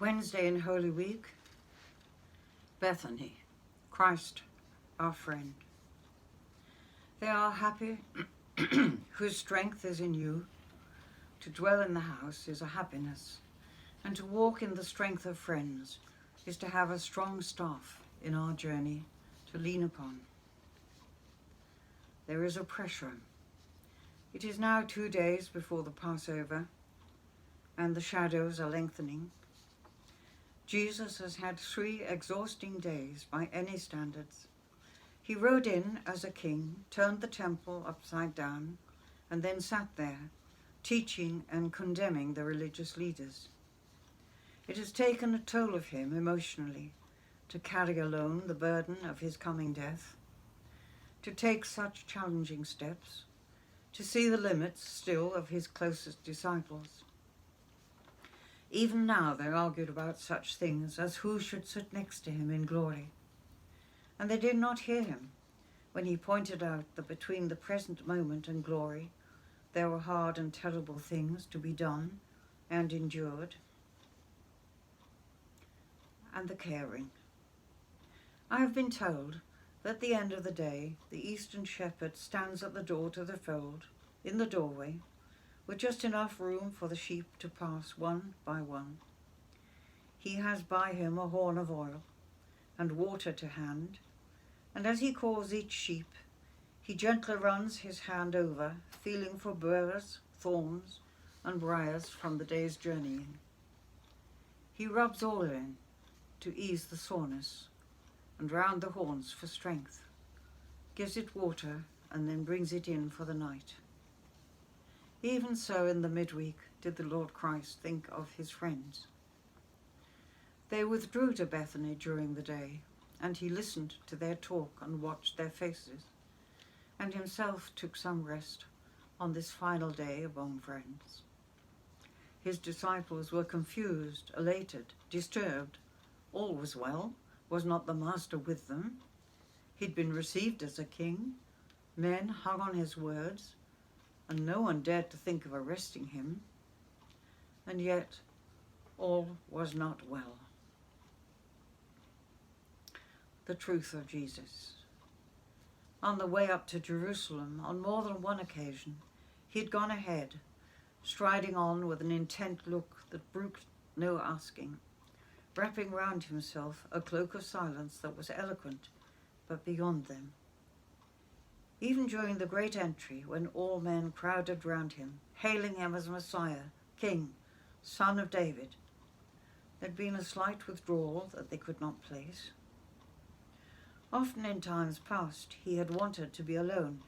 Wednesday in Holy Week, Bethany, Christ our friend. They are happy whose strength is in you. To dwell in the house is a happiness, and to walk in the strength of friends is to have a strong staff in our journey to lean upon. There is a pressure. It is now 2 days before the Passover, and the shadows are lengthening. Jesus has had 3 exhausting days by any standards. He rode in as a king, turned the temple upside down, and then sat there, teaching and condemning the religious leaders. It has taken a toll of him emotionally to carry alone the burden of his coming death, to take such challenging steps, to see the limits still of his closest disciples. Even now they argued about such things as who should sit next to him in glory. And they did not hear him when he pointed out that between the present moment and glory there were hard and terrible things to be done and endured. And the caring. I have been told that at the end of the day the eastern shepherd stands at the door to the fold, in the doorway, with just enough room for the sheep to pass one by one. He has by him a horn of oil and water to hand, and as he calls each sheep, he gently runs his hand over, feeling for burrs, thorns, and briars from the day's journeying. He rubs all in to ease the soreness, and round the horns for strength, gives it water, and then brings it in for the night. Even so in the midweek did the Lord Christ think of his friends. They withdrew to Bethany during the day, and he listened to their talk and watched their faces, and himself took some rest on this final day among friends. His disciples were confused, elated, disturbed. All was well. Was not the Master with them? He'd been received as a king. Men hung on his words, and no one dared to think of arresting him. And yet all was not well. The truth of Jesus. On the way up to Jerusalem, on more than one occasion, he had gone ahead, striding on with an intent look that brooked no asking, wrapping round himself a cloak of silence that was eloquent, but beyond them. Even during the great entry, when all men crowded round him, hailing him as Messiah, King, Son of David, there'd been a slight withdrawal that they could not place. Often in times past he had wanted to be alone,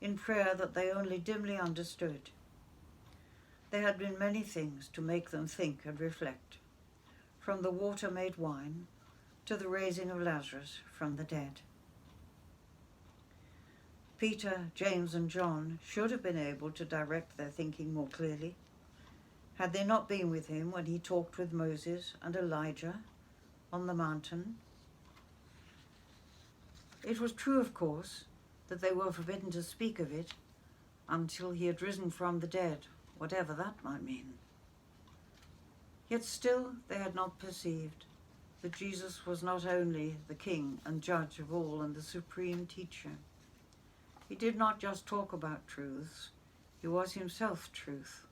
in prayer that they only dimly understood. There had been many things to make them think and reflect, from the water made wine to the raising of Lazarus from the dead. Peter, James, and John should have been able to direct their thinking more clearly, had they not been with him when he talked with Moses and Elijah on the mountain. It was true, of course, that they were forbidden to speak of it until he had risen from the dead, whatever that might mean. Yet still they had not perceived that Jesus was not only the King and Judge of all and the supreme teacher. He did not just talk about truths, he was himself truth.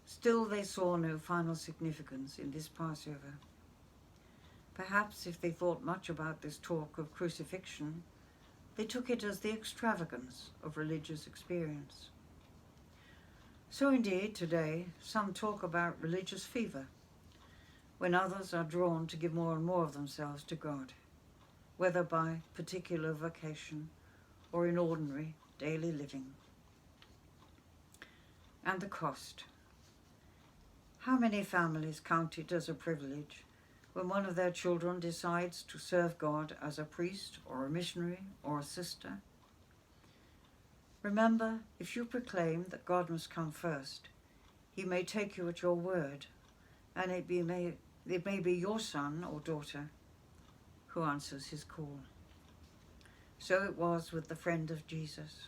Still they saw no final significance in this Passover. Perhaps if they thought much about this talk of crucifixion, they took it as the extravagance of religious experience. So indeed today some talk about religious fever, when others are drawn to give more and more of themselves to God, whether by particular vocation or in ordinary daily living. And the cost. How many families count it as a privilege when one of their children decides to serve God as a priest or a missionary or a sister? Remember, if you proclaim that God must come first, he may take you at your word, and it may be your son or daughter who answers his call. So it was with the friend of Jesus.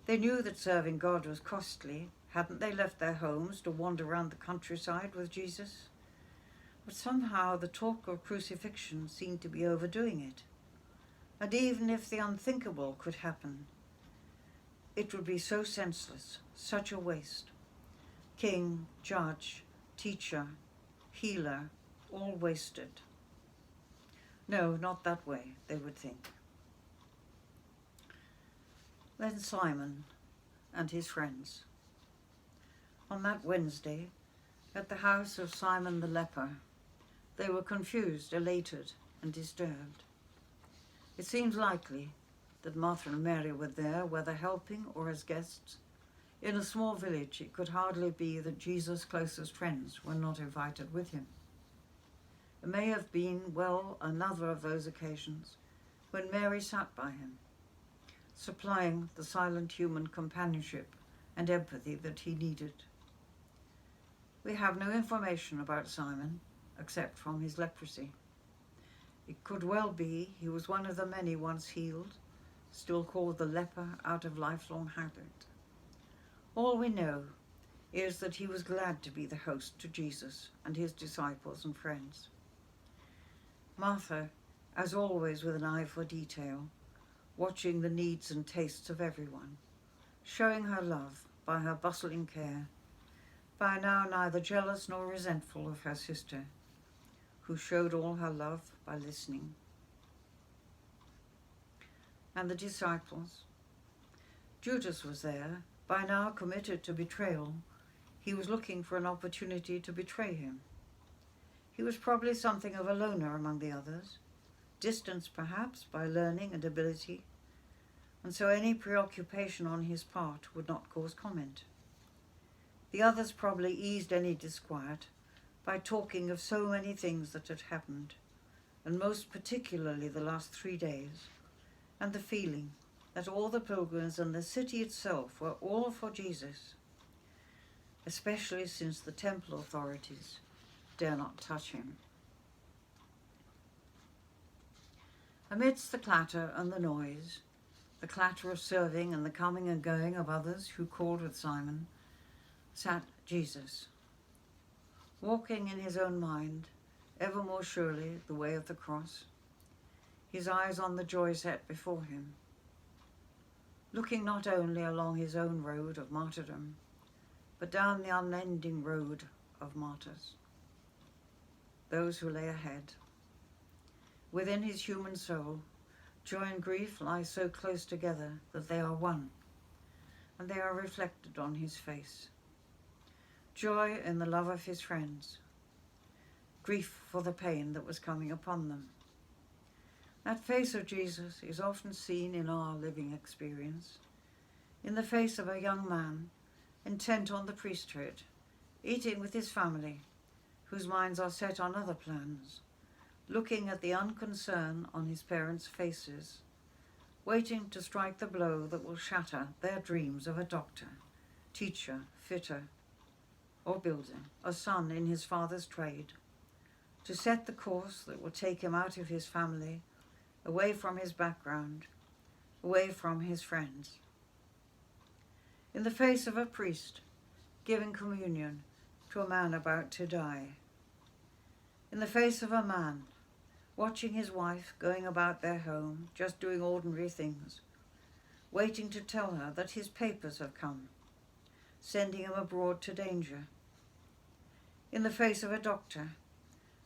They knew that serving God was costly. Hadn't they left their homes to wander around the countryside with Jesus? But somehow the talk of crucifixion seemed to be overdoing it. And even if the unthinkable could happen, it would be so senseless, such a waste. King, judge, teacher, healer, all wasted. No, not that way, they would think. Then Simon and his friends. On that Wednesday, at the house of Simon the leper, they were confused, elated, and disturbed. It seems likely that Martha and Mary were there, whether helping or as guests. In a small village, it could hardly be that Jesus' closest friends were not invited with him. It may have been, well, another of those occasions when Mary sat by him, supplying the silent human companionship and empathy that he needed. We have no information about Simon, except from his leprosy. It could well be he was one of the many once healed, still called the leper out of lifelong habit. All we know is that he was glad to be the host to Jesus and his disciples and friends. Martha, as always with an eye for detail, watching the needs and tastes of everyone, showing her love by her bustling care, by now neither jealous nor resentful of her sister, who showed all her love by listening. And the disciples. Judas was there, by now committed to betrayal. He was looking for an opportunity to betray him. He was probably something of a loner among the others, distanced perhaps by learning and ability, and so any preoccupation on his part would not cause comment. The others probably eased any disquiet by talking of so many things that had happened, and most particularly the last 3 days, and the feeling that all the pilgrims and the city itself were all for Jesus, especially since the temple authorities dare not touch him. Amidst the clatter and the noise, the clatter of serving and the coming and going of others who called with Simon, sat Jesus, walking in his own mind, ever more surely the way of the cross, his eyes on the joy set before him, looking not only along his own road of martyrdom, but down the unending road of martyrs, those who lay ahead. Within his human soul, joy and grief lie so close together that they are one, and they are reflected on his face. Joy in the love of his friends, grief for the pain that was coming upon them. That face of Jesus is often seen in our living experience, in the face of a young man intent on the priesthood, eating with his family, whose minds are set on other plans, looking at the unconcern on his parents' faces, waiting to strike the blow that will shatter their dreams of a doctor, teacher, fitter, or builder, a son in his father's trade, to set the course that will take him out of his family, away from his background, away from his friends. In the face of a priest giving communion to a man about to die. In the face of a man watching his wife going about their home, just doing ordinary things, waiting to tell her that his papers have come, sending him abroad to danger. In the face of a doctor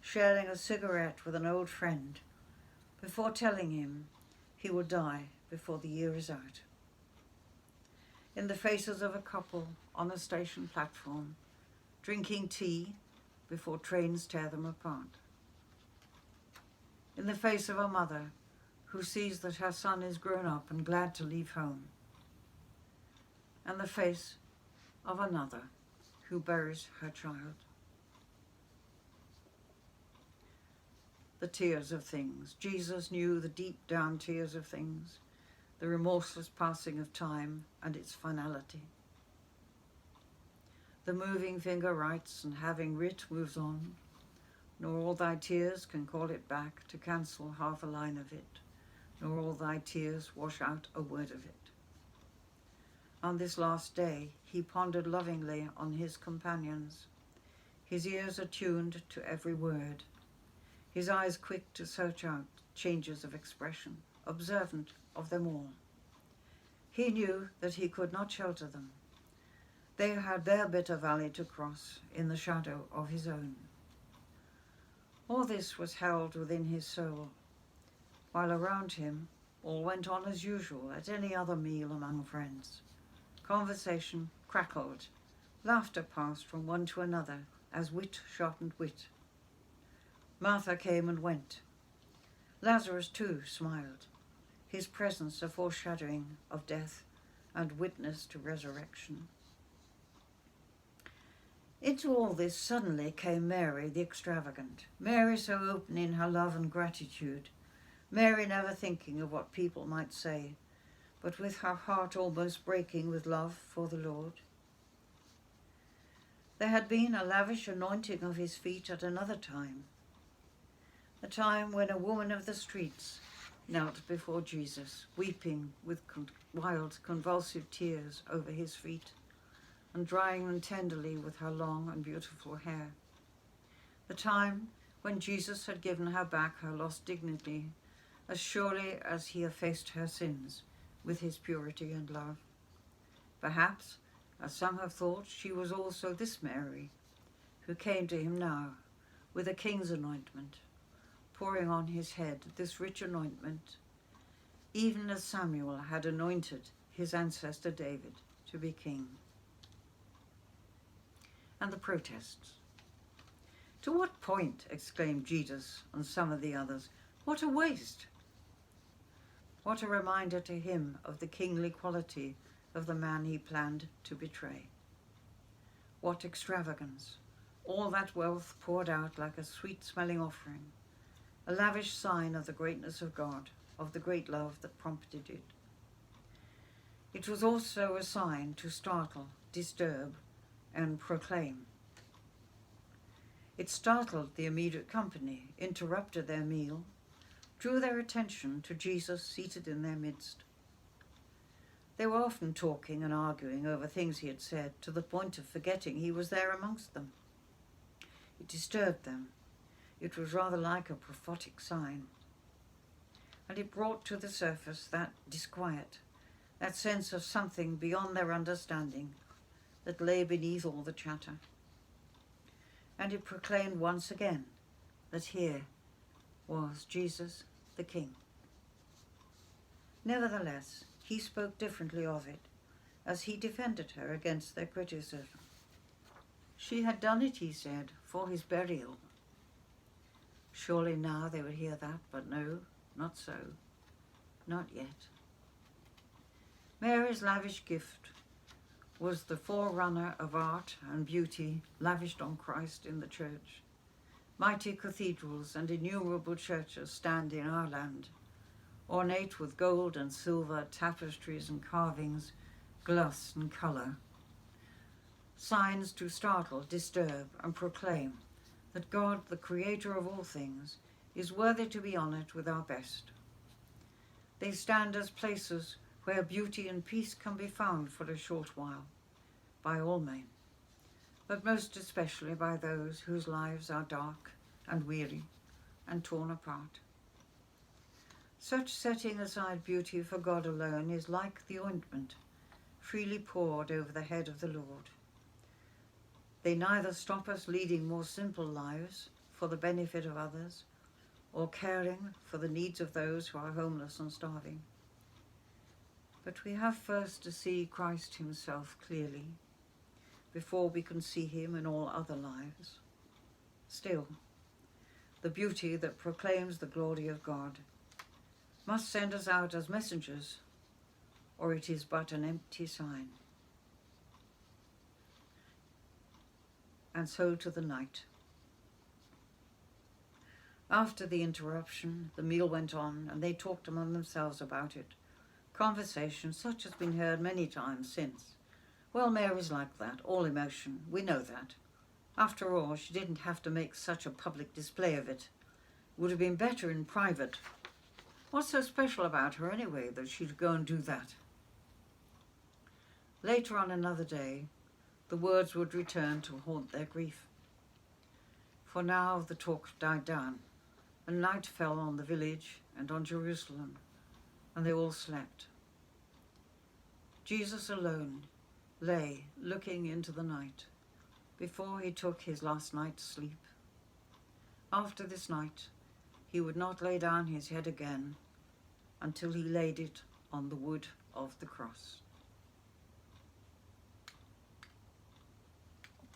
sharing a cigarette with an old friend before telling him he will die before the year is out. In the faces of a couple on a station platform, drinking tea before trains tear them apart. In the face of a mother who sees that her son is grown up and glad to leave home. And the face of another who buries her child. The tears of things. Jesus knew the deep down tears of things, the remorseless passing of time and its finality. The moving finger writes, and having writ moves on, nor all thy tears can call it back to cancel half a line of it, nor all thy tears wash out a word of it. On this last day, he pondered lovingly on his companions, his ears attuned to every word, his eyes quick to search out changes of expression, observant of them all. He knew that he could not shelter them. They had their bitter valley to cross in the shadow of his own. All this was held within his soul, while around him all went on as usual at any other meal among friends. Conversation crackled, laughter passed from one to another as wit sharpened wit. Martha came and went. Lazarus too smiled, his presence a foreshadowing of death and witness to resurrection. Into all this suddenly came Mary the extravagant, Mary so open in her love and gratitude, Mary never thinking of what people might say, but with her heart almost breaking with love for the Lord. There had been a lavish anointing of his feet at another time, a time when a woman of the streets knelt before Jesus, weeping with wild, convulsive tears over his feet, and drying them tenderly with her long and beautiful hair. The time when Jesus had given her back her lost dignity, as surely as he effaced her sins with his purity and love. Perhaps, as some have thought, she was also this Mary, who came to him now with a king's anointment, pouring on his head this rich anointment, even as Samuel had anointed his ancestor David to be king. And the protests. "To what point?" exclaimed Jesus and some of the others. "What a waste!" What a reminder to him of the kingly quality of the man he planned to betray. What extravagance! All that wealth poured out like a sweet-smelling offering, a lavish sign of the greatness of God, of the great love that prompted it. It was also a sign to startle, disturb, and proclaim. It startled the immediate company, interrupted their meal, drew their attention to Jesus seated in their midst. They were often talking and arguing over things he had said, to the point of forgetting he was there amongst them. It disturbed them. It was rather like a prophetic sign. And it brought to the surface that disquiet, that sense of something beyond their understanding that lay beneath all the chatter. And it proclaimed once again that here was Jesus the King. Nevertheless, he spoke differently of it, as he defended her against their criticism. She had done it, he said, for his burial. Surely now they would hear that, but no, not so, not yet. Mary's lavish gift was the forerunner of art and beauty lavished on Christ in the church. Mighty cathedrals and innumerable churches stand in our land, ornate with gold and silver, tapestries and carvings, gloss and colour. Signs to startle, disturb, and proclaim that God, the creator of all things, is worthy to be honoured with our best. They stand as places where beauty and peace can be found for a short while, by all men, but most especially by those whose lives are dark and weary and torn apart. Such setting aside beauty for God alone is like the ointment freely poured over the head of the Lord. They neither stop us leading more simple lives for the benefit of others, or caring for the needs of those who are homeless and starving. But we have first to see Christ himself clearly, before we can see him in all other lives. Still, the beauty that proclaims the glory of God must send us out as messengers, or it is but an empty sign. And so to the night. After the interruption, the meal went on, and they talked among themselves about it. Conversation such has been heard many times since. Well, Mary's like that, all emotion, we know that. After all, she didn't have to make such a public display of it. Would have been better in private. What's so special about her anyway, that she'd go and do that? Later on another day, the words would return to haunt their grief. For now the talk died down, and night fell on the village and on Jerusalem, and they all slept. Jesus alone lay looking into the night before he took his last night's sleep. After this night, he would not lay down his head again until he laid it on the wood of the cross.